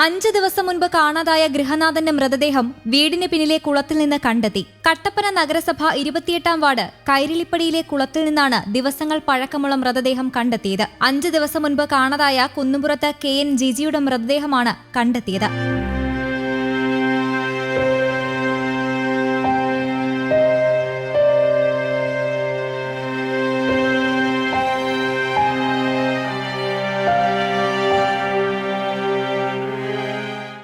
5 ദിവസം മുൻപ് കാണാതായ ഗൃഹനാഥന്റെ മൃതദേഹം വീടിന് പിന്നിലെ കുളത്തിൽ നിന്ന് കണ്ടെത്തി. കട്ടപ്പന നഗരസഭ 28-ാം വാർഡ് കൈരളിപ്പടിയിലെ കുളത്തിൽ നിന്നാണ് ദിവസങ്ങൾ പഴക്കമുള്ള മൃതദേഹം കണ്ടെത്തിയത്. 5 ദിവസം മുൻപ് കാണാതായ കുന്നുംപുറത്ത് KN ജിജിയുടെ മൃതദേഹമാണ് കണ്ടെത്തിയത്.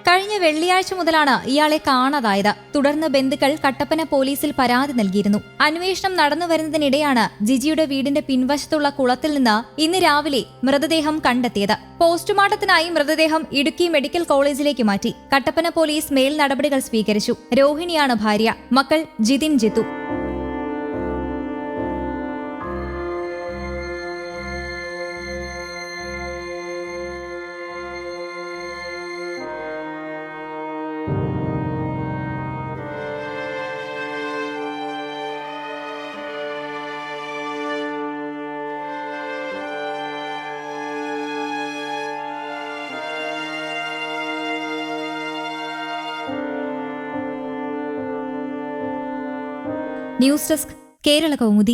കഴിഞ്ഞ വെള്ളിയാഴ്ച മുതലാണ് ഇയാളെ കാണാതായത്. തുടർന്ന് ബന്ധുക്കൾ കട്ടപ്പന പോലീസിൽ പരാതി നൽകിയിരുന്നു. അന്വേഷണം നടന്നുവരുന്നതിനിടെയാണ് ജിജിയുടെ വീടിന്റെ പിൻവശത്തുള്ള കുളത്തിൽ നിന്ന് ഇന്ന് രാവിലെ മൃതദേഹം കണ്ടെത്തിയത്. പോസ്റ്റ്മോർട്ടത്തിനായി മൃതദേഹം ഇടുക്കി മെഡിക്കൽ കോളേജിലേക്ക് മാറ്റി. കട്ടപ്പന പോലീസ് മേൽ നടപടികൾ സ്വീകരിച്ചു. രോഹിണിയാണ് ഭാര്യ. മക്കൾ ജിതിൻ, ജിത്തു. News desk, Kerala Kaumudi.